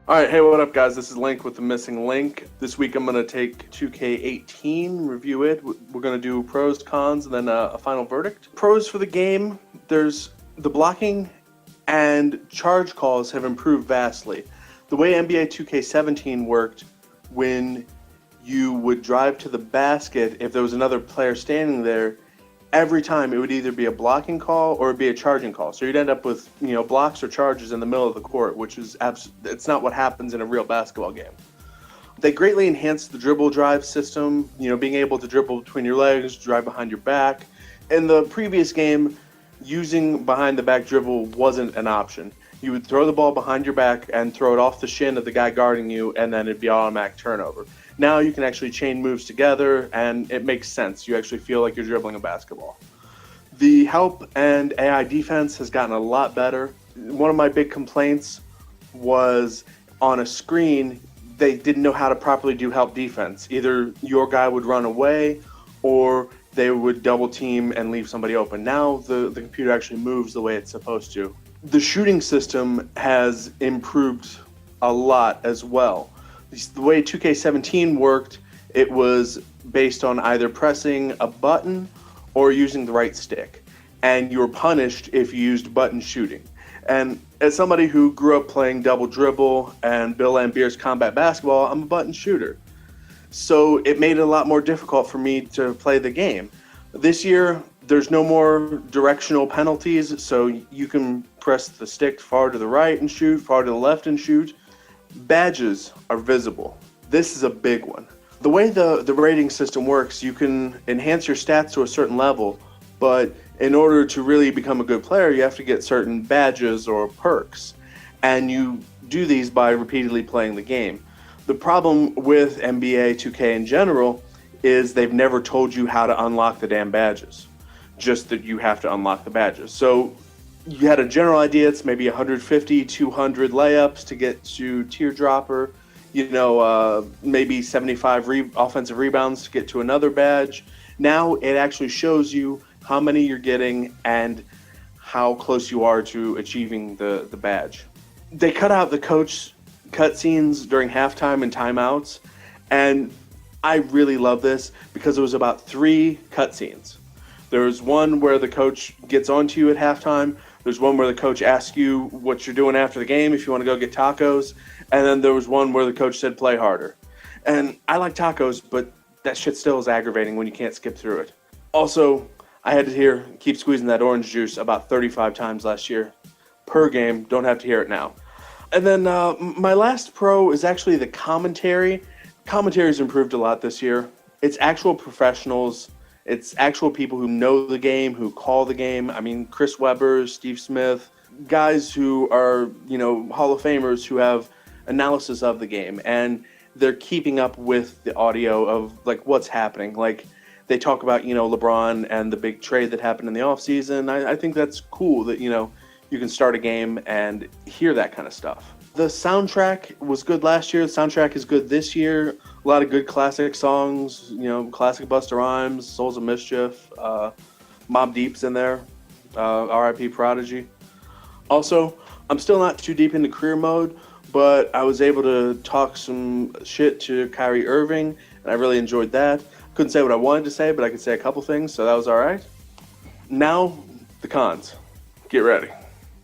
All right, hey, what up, guys? This is Link with the Missing Link. This week I'm going to take 2K18, review it. We're going to do pros, cons, and then a final verdict. Pros for the game, there's the blocking and charge calls have improved vastly. The way NBA 2K17 worked, when you would drive to the basket, if there was another player standing there, every time it would either be a blocking call or it'd be a charging call. So you'd end up with, blocks or charges in the middle of the court, which is it's not what happens in a real basketball game. They greatly enhanced the dribble drive system, being able to dribble between your legs, drive behind your back. In the previous game, using behind the back dribble wasn't an option. You would throw the ball behind your back and throw it off the shin of the guy guarding you, and then it'd be automatic turnover. Now you can actually chain moves together, and it makes sense. You actually feel like you're dribbling a basketball. The help and AI defense has gotten a lot better. One of my big complaints was on a screen, they didn't know how to properly do help defense. Either your guy would run away or they would double team and leave somebody open. Now the computer actually moves the way it's supposed to. The shooting system has improved a lot as well. The way 2K17 worked, it was based on either pressing a button or using the right stick. And you were punished if you used button shooting. And as somebody who grew up playing Double Dribble and Bill Laimbeer's Combat Basketball, I'm a button shooter. So it made it a lot more difficult for me to play the game. This year, there's no more directional penalties, so you can press the stick far to the right and shoot, far to the left and shoot. Badges are visible. This is a big one. The way the rating system works, you can enhance your stats to a certain level, but in order to really become a good player, you have to get certain badges or perks. And you do these by repeatedly playing the game. The problem with NBA 2K in general is they've never told you how to unlock the damn badges. Just that you have to unlock the badges. So you had a general idea, it's maybe 150, 200 layups to get to teardropper, maybe 75 offensive rebounds to get to another badge. Now it actually shows you how many you're getting and how close you are to achieving the badge. They cut out the coach cutscenes during halftime and timeouts, and I really love this because it was about 3 cutscenes. There's one where the coach gets onto you at halftime. There's one where the coach asks you what you're doing after the game, if you want to go get tacos. And then there was one where the coach said, play harder. And I like tacos, but that shit still is aggravating when you can't skip through it. Also, I had to keep squeezing that orange juice about 35 times last year. Per game, don't have to hear it now. And then my last pro is actually the commentary. Commentaries improved a lot this year. It's actual professionals. It's actual people who know the game, who call the game. I mean, Chris Webber, Steve Smith, guys who are, Hall of Famers who have analysis of the game. And they're keeping up with the audio of, what's happening. They talk about, LeBron and the big trade that happened in the offseason. I think that's cool that, you can start a game and hear that kind of stuff. The soundtrack was good last year. The soundtrack is good this year. A lot of good classic songs, classic Busta Rhymes, Souls of Mischief, Mobb Deep's in there, R.I.P. Prodigy. Also, I'm still not too deep into career mode, but I was able to talk some shit to Kyrie Irving, and I really enjoyed that. Couldn't say what I wanted to say, but I could say a couple things, so that was all right. Now, the cons. Get ready.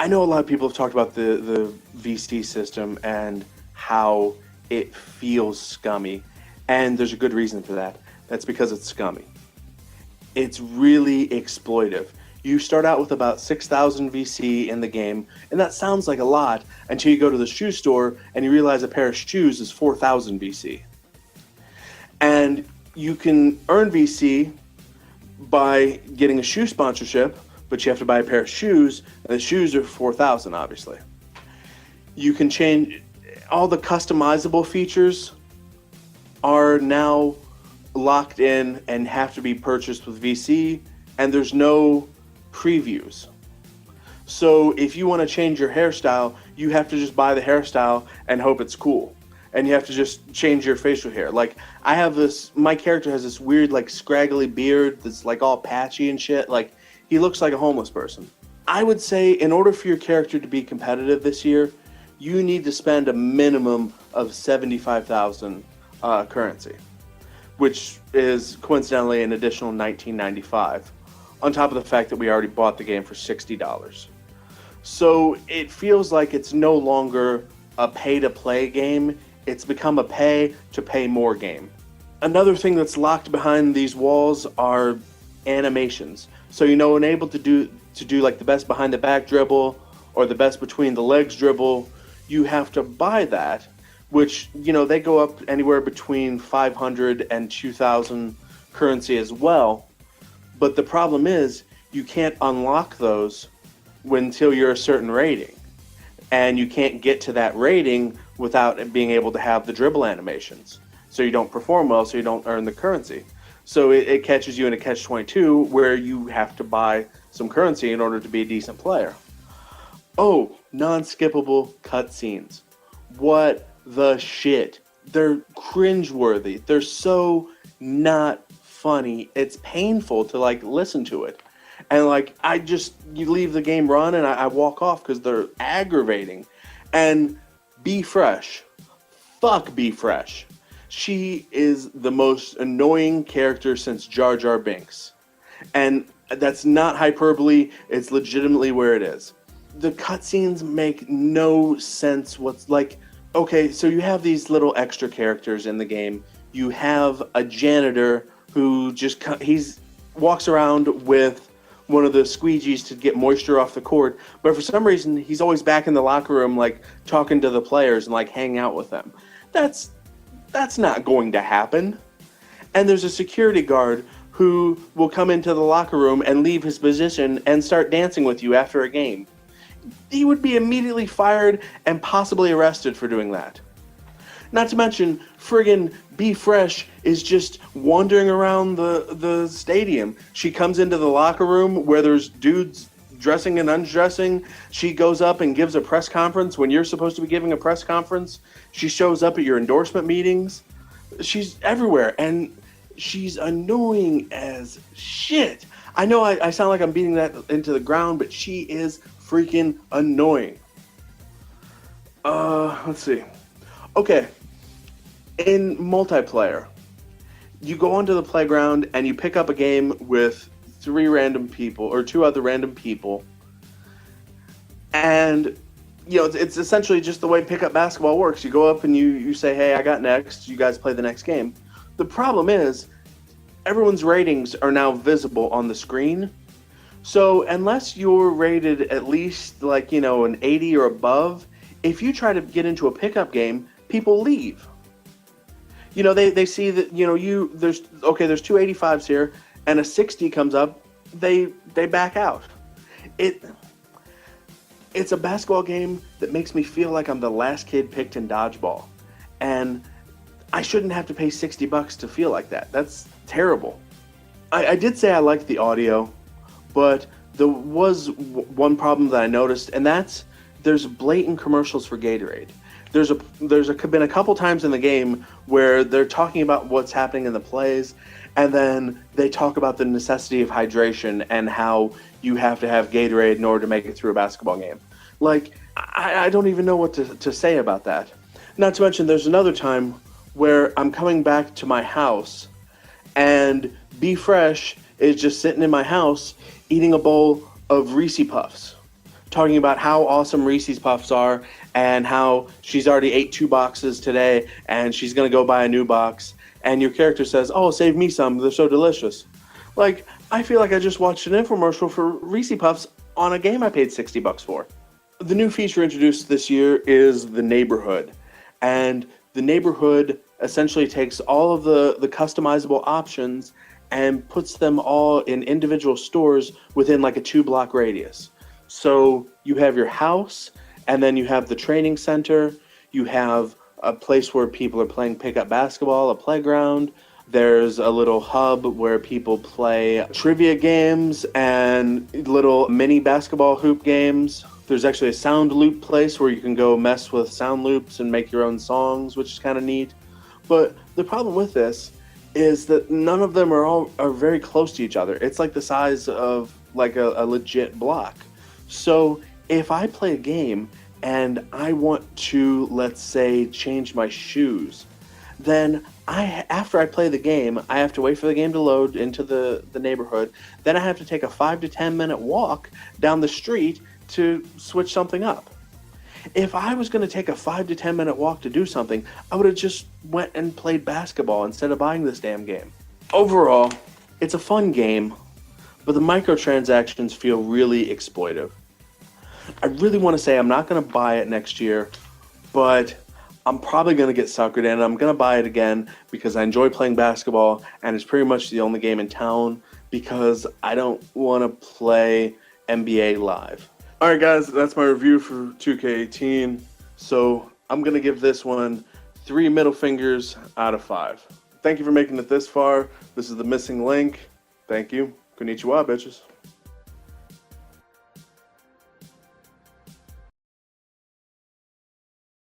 I know a lot of people have talked about the VC system and how it feels scummy, and there's a good reason for that. That's because it's scummy. It's really exploitive. You start out with about 6,000 VC in the game, and that sounds like a lot until you go to the shoe store and you realize a pair of shoes is 4,000 VC. And you can earn VC by getting a shoe sponsorship, but you have to buy a pair of shoes, and the shoes are 4,000, obviously. You can change all the customizable features are now locked in and have to be purchased with VC, and there's no previews. So if you want to change your hairstyle, you have to just buy the hairstyle and hope it's cool. And you have to just change your facial hair. My character has this weird, scraggly beard that's, all patchy and shit. He looks like a homeless person. I would say in order for your character to be competitive this year, you need to spend a minimum of 75,000 currency, which is coincidentally an additional $19.95, on top of the fact that we already bought the game for $60. So it feels like it's no longer a pay-to-play game. It's become a pay-to-pay-more game. Another thing that's locked behind these walls are animations. So when able to do like the best behind the back dribble or the best between the legs dribble, you have to buy that, which they go up anywhere between 500 and 2,000 currency as well. But the problem is you can't unlock those until you're a certain rating, and you can't get to that rating without being able to have the dribble animations. So you don't perform well, so you don't earn the currency. So it catches you in a catch-22 where you have to buy some currency in order to be a decent player. Oh, non-skippable cutscenes. What the shit? They're cringeworthy. They're so not funny. It's painful to listen to it. And you leave the game run and I walk off because they're aggravating. And Be Fresh. Fuck Be Fresh. She is the most annoying character since Jar Jar Binks. And that's not hyperbole, it's legitimately where it is. The cutscenes make no sense. Okay, so you have these little extra characters in the game. You have a janitor who walks around with one of the squeegees to get moisture off the court, but for some reason he's always back in the locker room talking to the players and hanging out with them. That's not going to happen. And there's a security guard who will come into the locker room and leave his position and start dancing with you after a game. He would be immediately fired and possibly arrested for doing that. Not to mention, friggin' Be Fresh is just wandering around the stadium. She comes into the locker room where there's dudes dressing and undressing. She goes up and gives a press conference when you're supposed to be giving a press conference. She shows up at your endorsement meetings. She's everywhere, and she's annoying as shit. I know I sound like I'm beating that into the ground, but she is freaking annoying. Let's see. Okay. In multiplayer, you go onto the playground and you pick up a game with 3 random people or 2 other random people. And, it's essentially just the way pickup basketball works. You go up and you say, hey, I got next. You guys play the next game. The problem is everyone's ratings are now visible on the screen. So unless you're rated at least an 80 or above, if you try to get into a pickup game, people leave. They see that, there's 2 85s here and a 60 comes up, they back out. It's a basketball game that makes me feel like I'm the last kid picked in dodgeball. And I shouldn't have to pay $60 to feel like that. That's terrible. I did say I liked the audio, but there was one problem that I noticed, and that's there's blatant commercials for Gatorade. There's been a couple times in the game where they're talking about what's happening in the plays, and then they talk about the necessity of hydration and how you have to have Gatorade in order to make it through a basketball game. I don't even know what to say about that. Not to mention, there's another time where I'm coming back to my house, and Be Fresh is just sitting in my house eating a bowl of Reese's Puffs, talking about how awesome Reese's Puffs are and how she's already ate 2 boxes today and she's going to go buy a new box. And your character says, oh, save me some, they're so delicious. I feel like I just watched an infomercial for Reese's Puffs on a game I paid $60 for. The new feature introduced this year is the neighborhood. And the neighborhood essentially takes all of the customizable options and puts them all in individual stores within a 2-block radius. So you have your house, and then you have the training center, you have a place where people are playing pickup basketball, a playground, there's a little hub where people play trivia games and little mini basketball hoop games. There's actually a sound loop place where you can go mess with sound loops and make your own songs, which is kind of neat. But the problem with this is that none of them are very close to each other. It's the size of a legit block. So if I play a game and I want to, let's say, change my shoes, then after I play the game, I have to wait for the game to load into the neighborhood. Then I have to take a 5 to 10 minute walk down the street to switch something up. If I was going to take a 5 to 10 minute walk to do something, I would have just went and played basketball instead of buying this damn game. Overall, it's a fun game, but the microtransactions feel really exploitive. I really want to say I'm not going to buy it next year, but I'm probably going to get suckered in. I'm going to buy it again because I enjoy playing basketball, and it's pretty much the only game in town because I don't want to play NBA Live. All right, guys, that's my review for 2K18. So I'm going to give this one 3 middle fingers out of 5. Thank you for making it this far. This is The Missing Link. Thank you. Konnichiwa, bitches.